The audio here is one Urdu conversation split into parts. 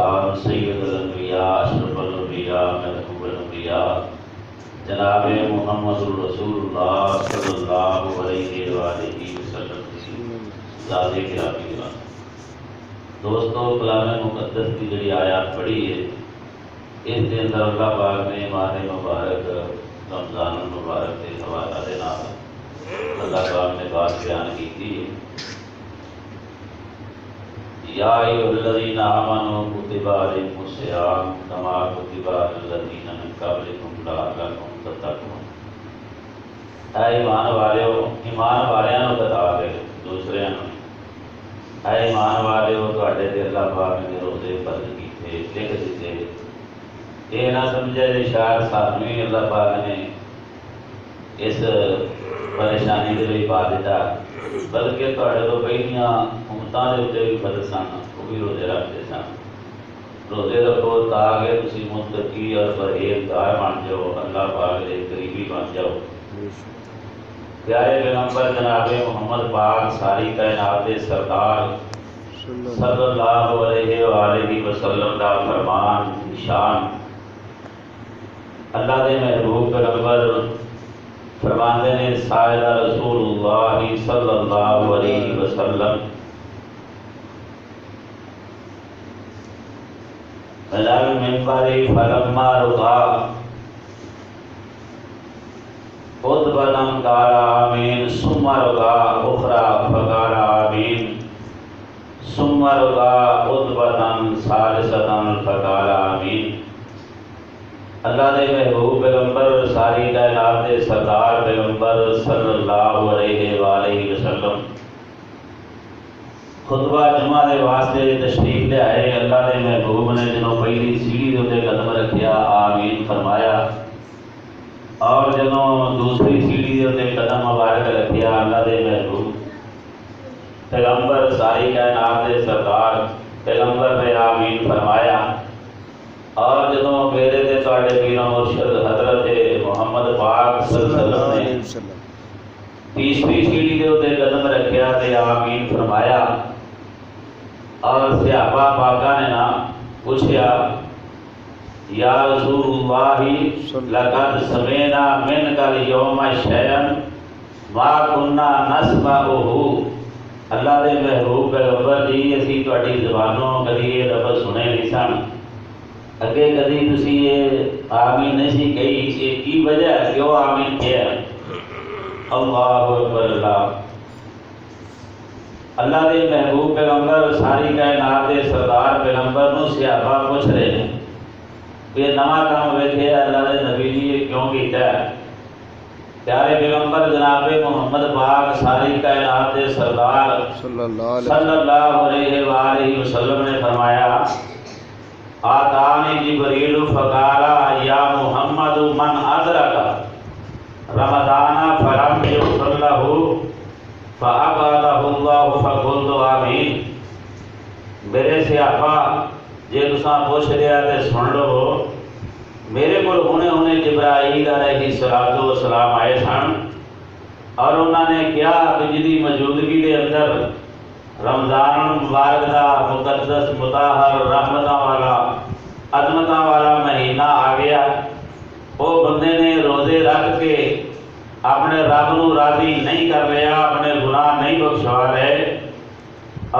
والسلام سید الانبیاء اشرف الانبیاء محبوب الانبیاء جناب محمد رسول اللہ صلی اللہ علیہ وآلہ وسلم ذات گرامی گرامی دوستو، کلام مقدس کی جڑی آیات پڑھی ہے اس کے اندر اللہ پاک نے ماہ مبارک رمضان المبارک کے حوالہ دے نال اللہ پاک نے بات بیان کی تھی، یا ایھا الذین آمنوا کتب علیکم الصیام کما کتب علی الذین من قبلکم لعلکم تتقون۔ اے ایمان والیو، ایمان والیاں نوں بتا دے دوسرے نوں، اے ایمان والیو تواڈے تے اللہ پاک نے روزے فرض کیتے لکھ دتے، یہ نہ سمجھے شاید سانوں ہی اللہ پاک نے اس پریشانی کے لیے پا دیتا، بلکہ تواڈے تو پہلیاں امتاں دے اوتے بھی فرض سن، وہ بھی روزے رکھتے سن۔ روزے رکھو تاکہ تسی متقی اور پرہیزگار بن جاؤ، اللہ پاک دے قریبی بن جاؤ۔ پیارے پیغمبر جناب محمد پاک ساری کائنات دے سردار صلی اللہ علیہ وآلہ وسلم دا فرمان شان، اللہ دے محبوب پیغمبر فرماندے نے سائل رسول اللہ صلی اللہ علیہ وسلم ملال منبر فلما رضا خطبة قال آمین ثم رضا اخرى فقال آمین ثم رضا خطبة ثالثة فقال آمین۔ اللہ دے محبوب پیغمبر ساری کائنات دے سردار پیغمبر صلی اللہ علیہ وآلہ وسلم خطبہ جمعہ دے واسطے تشریف لے آئے۔ اللہ دے محبوب نے جنہوں پہلی سیڑھی دے اوتے قدم رکھیا آمین فرمایا، اور جنہوں دوسری سیڑھی دے اوتے قدم مبارک رکھیا اللہ دے محبوب پیغمبر ساری کائنات دے سردار پیغمبر نے آمین فرمایا، اور جدوں میرے تے تواڈے پیر و مرشد حضرت محمد پاک صلی اللہ علیہ وسلم نے تیسری سیڑھی دے اوتے قدم رکھیا تے آمین فرمایا، اور صحابہ پاکاں نے نا پوچھیا یا رسول اللہ لقد سمعنا منک اليوم شیئا ما كنا نسمعه۔ اللہ دے محبوب پیغمبر جی اسی تواڈی زبانوں کدی یہ لفظ سنے نہیں سن، اگے کدی تسی یہ آمین نہیں سی کہی، یہ کی وجہ ہے کیوں آمین کیا؟ اللہ اکبر اللہ۔ اللہ دے محبوب پیغمبر ساری کائنات دے سردار پیغمبر نو صحابہ پوچھ رہے ہیں یہ نواں کام ویکھے اللہ دے نبی جی یہ کیوں کیتا ہے؟ پیارے پیغمبر جناب محمد پاک ساری کائنات دے سردار صلی اللہ علیہ وآلہ وسلم نے فرمایا آتانی جبریل فقال یا محمد من ادرک رمضان فلم یغفر له فأبعده اللہ فقلت آمین۔ میرے صحابہ جے تساں پوچھ رہا تے سن لو، میرے کول ہونے جبرائیل علیہ السلام آئے سن، اور انہوں نے کہا کہ جدی موجودگی دے اندر رمضان مبارک دا مقدس مطہر رحمتاں والا عظمتاں والا مہینہ آ گیا، وہ بندے نے روزے رکھ کے اپنے رب نو راضی نہیں کر لیا، اپنے گناہ نہیں بخشوا لے،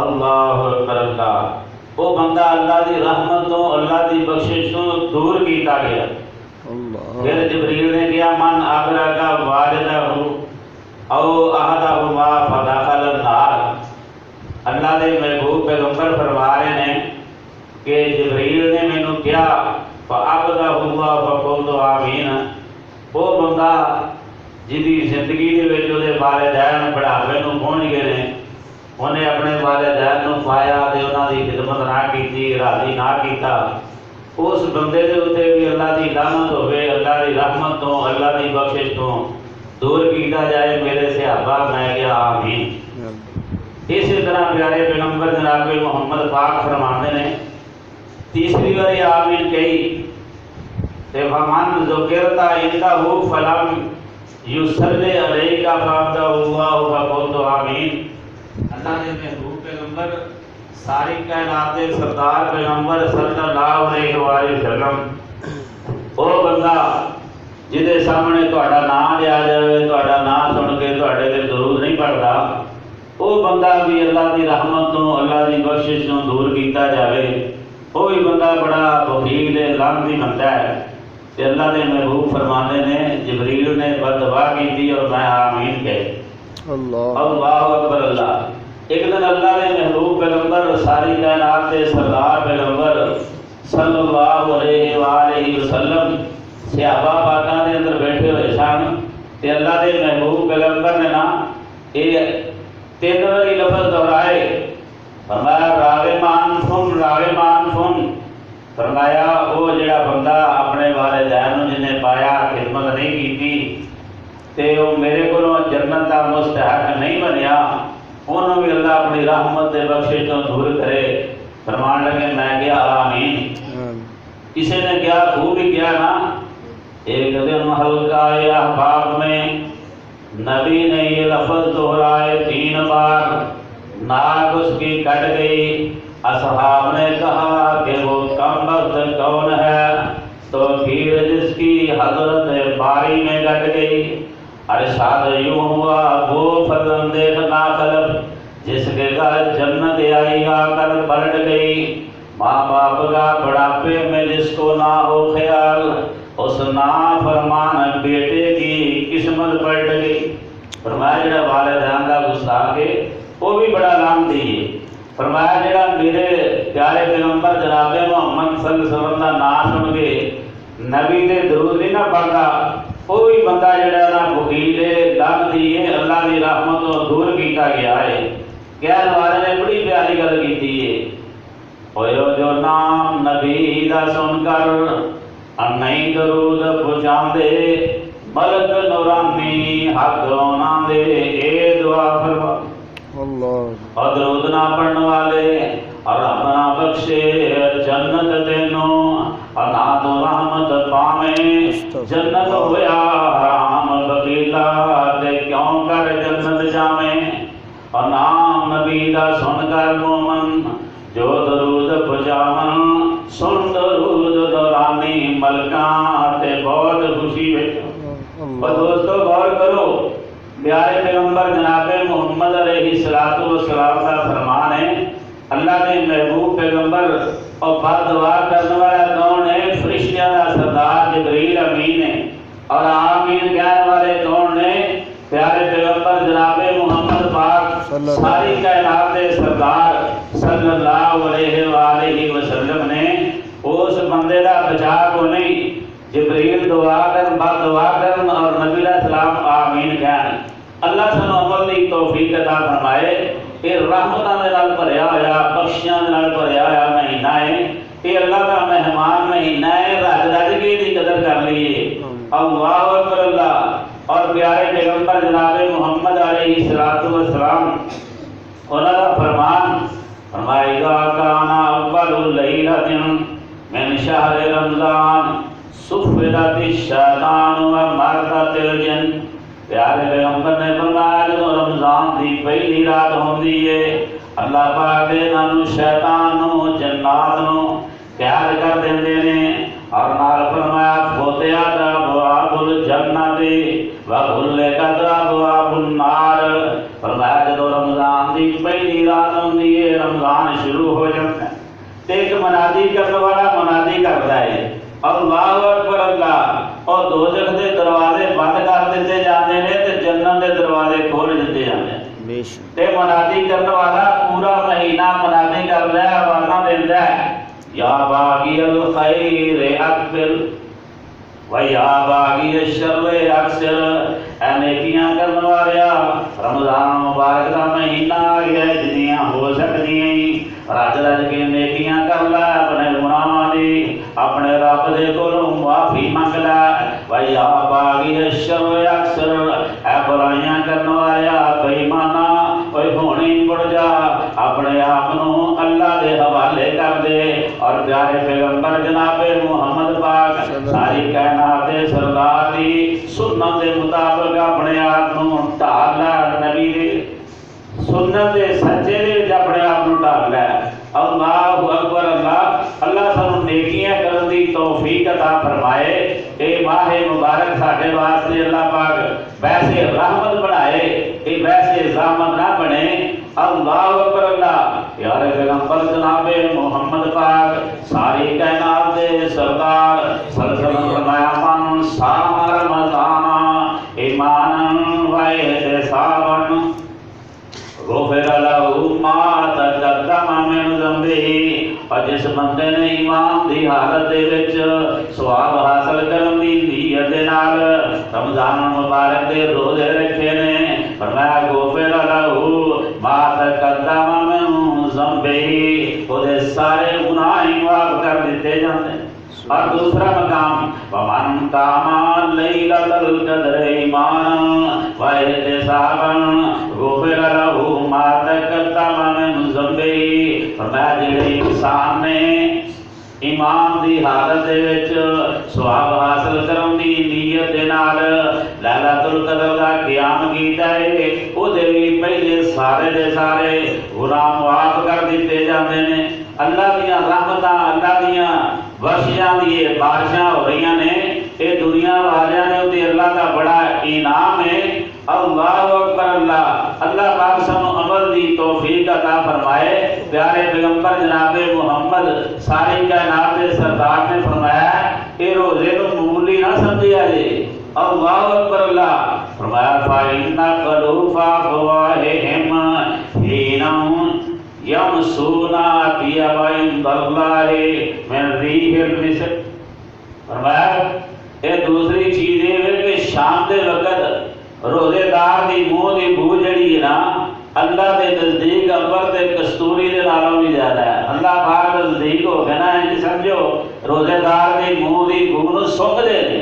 اللہ اکبر اللہ، وہ بندہ اللہ دی رحمت تو اللہ دی بخشش تو دور کیتا گیا۔ پھر جبریل نے کہا من ادرک والدہ او احدہما فدخل النار۔ اللہ دے محبوب پیغمبر فرما رہے ہیں کہ جبریل نے مینوں کیا فعبدہ اللہ فقلت آمین، وہ بندہ جدی زندگی دے وچ اودے والدین بڑھاپے نوں پہنچ گئے نے، انہیں اپنے والدین نوں پایا تے انہاں دی خدمت نہ کیتی، راضی نہ کیتا، اس بندے دے اوتے بھی اللہ دی لعنت ہوے، اللہ دی رحمت تو اللہ دی بخشش تو دور کیتا جائے۔ میرے صحابہ میں کیا آمین۔ اسی طرح پیارے پیغمبر جناب محمد پاک فرماندے نے تیسری باری آمین کہی تے فمن ذکرت عندہ فلم یصلی علیک فعبدہ اللہ فقلت آمین۔ اللہ نے محبوب پیغمبر ساری کائنات دے سردار پیغمبر صلی اللہ علیہ وآلہ وسلم وہ بندہ جہدے سامنے تہاڈا نام لیا جائے، تہاڈا نام سن کے تہاڈے تے درود نہیں پڑھدا، وہ بندہ بھی اللہ دی رحمت تو اللہ دی بخشش تو دور کیتا جاوے، وہی بندہ بڑا بخیل لعنتی بندہ ہے۔ کہ اللہ نے محبوب فرمانے نے جبریل نے بددعا کی تھی اور میں آمین کہے اللہ اکبر اللہ۔ ایک دن اللہ نے محبوب پیغمبر ساری کائنات کے سردار پیغمبر صلی اللہ علیہ وآلہ وسلم صحابہ پاکاں دے اندر بیٹھے ہوئے سن تے اللہ دے محبوب پیغمبر نے نا یہ 3 باری لفظ دہرائے، فرمایا راغمان سن، فرمایا وہ جڑا بندہ اپنے والدین جن نے پایا خدمت نہیں کی تے وہ میرے کو جنت کا مستحق نہیں بنیا، انہوں بھی اللہ اپنی رحمت دے بخشش تو دور کرے۔ فرمان لگے میں کیا آمین۔ کسی نے کیا خوب ہی کیا نا۔ ایک دن حلقہ احباب میں نبی نے یہ لفظ دہرائے 3 بار، ناک اس کی کٹ گئی۔ اصحاب نے کہا کہ وہ کم وقت کون ہے؟ تو پھر جس کی حضرت باری میں کٹ گئی۔ ارشاد یوں ہوا وہ فرزند ناقلب جس کے گھر جنت آئی آ کر پلٹ گئی۔ ماں باپ کا بڑھاپے میں جس کو نہ ہو خیال، اس نافرمان بیٹے کی قسمت پلٹ گئی۔ فرمایا جڑا والدین کا گستاخ ہے وہ بھی بڑا لعنتی ہے۔ فرمایا جڑا میرے پیارے پیغمبر جناب محمد صلی اللہ علیہ وسلم کا نام سن کے نبی دے درود نہیں نہ پڑھتا، وہ بھی بندہ جڑا نا بخیل ہے، لعنتی ہے، اللہ کی رحمت تو دور کیتا گیا ہے۔ کہنے والے نے بڑی پیاری گل کیتی ہے، ہوئے جو نام نبی دا سن کر نہیں درود پہنچاندے، ملک نورانی حق ہونا دے، اے دعا فرما اور درود نہ پڑھنے والے اور ربنا بخشے جنت تینوں اور نہ تو رحمت پاویں جنت ہویا حرام بخیلا تے کیوں کر جنت جاویں۔ اور نام نبی دا سن کر مومن جو درود پہنچاون، سن درود دورانی ملکاں تے بہت خوشی وچ۔ اور دوستو غور کرو، پیارے پیغمبر جناب محمد علیہ السلام کا فرمان ہے، اللہ نے محبوب پیغمبر اور بد دعا کرنے والا کون ہے؟ فرشتیاں کا سردار جبریل امین ہے، اور آمین کہنے والے کون نے؟ پیارے پیغمبر جناب محمد پاک ساری کائنات کے سردار صلی اللہ علیہ وآلہ وسلم نے اس بندے کا بچا کو نہیں، جبریل دعا کرن بد دعا کرن اور نبی علیہ السلام آمین کہن۔ اللہ سنو عمل دی توفیق عطا فرمائے۔ یہ رحمتاں دے نال بھریا ہویا، بخشیاں دے نال بھریا ہویا مہینہ ہے، یہ اللہ کا مہمان مہینہ ہے، رج رج کے دی قدر کر لیے۔ اللہ اکبر اللہ۔ اور پیارے پیغمبر جناب محمد علیہ السلام انہاں دا فرمان فرمائے گا کانا اول لیلۃ من شہر رمضان سفرت الشیطان و مردت الجن۔ پیارے پیغمبر نے فرمایا جو رمضان دی پہلی رات ہوندی ہے، اللہ پاک انہاں شیطان نو جنات نو پیار کر دیندے نے، اور نال فرمایا فتحت ابواب الجنت وغلقت ابواب النار۔ فرمایا جدو رمضان دی پہلی رات ہوندی ہے، رمضان شروع ہو جاتا ہے، تے ایک منادی کرنے والا منادی کرتا ہے اللہ اکبر اللہ، اور دوزخ دے دروازے بند کر دیتے جاندے نے تے جنت دے دروازے کھول دیتے جاندے ہیں۔ تے منادی کرنے والا پورا مہینہ منادی کر رہا ہے، آوازاں دیندا ہے یا باغی الخیر اقبل و یا باغی الشر اقصر۔ اے نیکیاں کرنے والیا، رمضان مبارک کا مہینہ آ گیا ہے، جنیاں ہو سکدیاں رج رج کے نیکیاں کر لے، اپنے گناہاں دی اپنے رب دے کولوں معافی منگ لے۔ و یا باغی الشر اقصر، اے برائیاں کرنے والیا بے ایمانا، اوے ہونی مڑ جا، اپنے آپ نو اللہ دے حوالے کر دے۔ اور پیارے پیغمبر جناب محمد پاک ساری کائنات دے سردار دی سنت دے مطابق اپنے آپ نو ڈھال لے، نبی دے سنت دے سچے دے اپنے آپ نو ڈھال لے۔ توفیق عطا فرمائے۔ اے ماہ مبارک ساڈے واسطے اللہ پاک ویسے رحمت بنائے، اے ویسے زحمت نہ بنے۔ اللہ اکبر اللہ۔ پیارے پیغمبر جناب محمد پاک ساری کائنات دے سردار صلی اللہ علیہ وسلم فرمایا من صام رمضان ایمانا و احتسابا غفر لہ ما تقدم من ذنبہ۔ اور جس بندے نے ایمان دی حالت دے وچ ثواب حاصل کرن دی نیت دے نال رمضان مبارک دے روزے رکھے نے، فرمایا غفر لہ ما تقدم من ذنبہ، او دے سارے گناہ معاف کر دیتے جاندے۔ اور دوسرا مقام ومن قام لیلۃ القدر ایمانا و احتسابا غفر لہ ما تقدم من ذنبہ۔ فرمایا جڑے انسان نے ایمان دی حالت دے وچ ثواب حاصل کرن دی نیت دے نال لیلۃ القدر دا قیام کیتا ہے، او دے وی پہلے سارے دے سارے گناہ معاف کر دیتے جاندے نے۔ اللہ دیاں رحمتاں، اللہ دیاں بخشیاں دی بارشاں ہو رہی نے، یہ دنیا والیاں نے تے اللہ کا بڑا انعام ہے۔ اللہ اکبر اللہ۔ اللہ پاک سانو عمل دی توفیق عطا فرمائے۔ پیارے پیغمبر جناب محمد ساری کائنات دے سردار نے فرمایا کہ روزے نو معمولی نہ سمجھیا جے۔ اللہ اکبر اللہ۔ فرمایا فَإِنَّ قَلُوفَ أَفْوَاهِهِمْ حِينَ یمسون اطیب عند اللہ من ریح المسک۔ فرمایا یہ دوسری چیز یہ ہے کہ شام دے وقت روزے دار دی منہ دی بو جڑی ہے نا، اللہ دے نزدیک امبر تے کستوری دے نالوں بھی زیادہ ہے۔ اللہ پاک نزدیک ہو گیا نا، انج سمجھو روزے دار دی منہ دی بو نو سونگ دے نے۔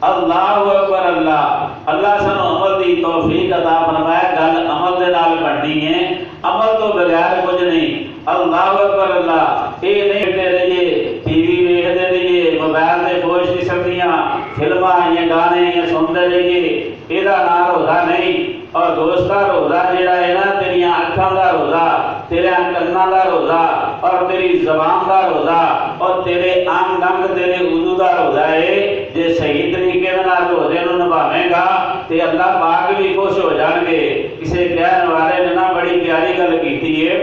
اللہ اکبر اللہ۔ اللہ سانو عمل دی توفیق عطا فرمائے۔ گل عمل دے نال بننی ہے، عمل تو بغیر کچھ نہیں۔ اللہ اکبر اللہ۔ یہ نہیں بیٹھے رہیے ٹی وی ویکھتے رہیے، موبائل تے پوچھ نہیں سکتیاں فلماں یا گانے یا سنتے رہیے، یہ نام روزہ نہیں۔ اور دوستا روزہ جڑا ہے نا، تیریاں اکھاں دا روزہ، تیرے کناں دا روزہ، اور تیری زبان دا روزہ، اور تیرے انگ انگ تیرے وضو دا روزہ ہے۔ جے صحیح طریقے نال روزے نوں نبھاویں گا تے اللہ پاک بھی خوش ہو جان گے۔ کسے کہنے والے نے نا بڑی پیاری گل کیتی ہے،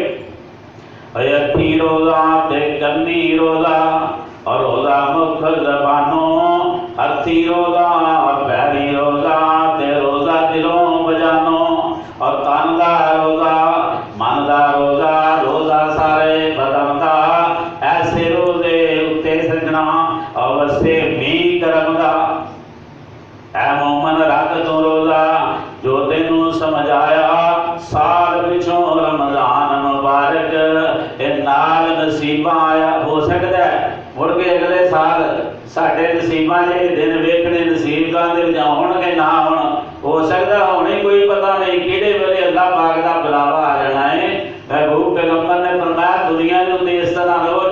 ہتھی روزہ تے کنی روزہ، اور روزہ مکھ زبانوں، ہتھی روزہ پیری روزہ تے روزہ دلوں بجانوں، اور کان دا روزہ من دا روزہ، روزہ سارے بدن دا، ایسے روزے اتے سجنا اور وسے می کرم دا۔ اے مومن رکھ تو روزہ جو تینوں سمجھ آیا، سال پچھوں رمضان مبارک نال نصیباں آیا۔ ہو سکتا ہے مڑ کے اگلے سال ساڈے نصیباں دے دن ویکھنے نصیباں دے وچ ہون کہ نہ ہون، ہو سکتا ہونے کوئی پتہ نہیں کہڑے ویلے اللہ پاک دا بلاوا آ جانا ہے۔ محبوب پیغمبر نے فرمایا دنیا دے اس طرح رہو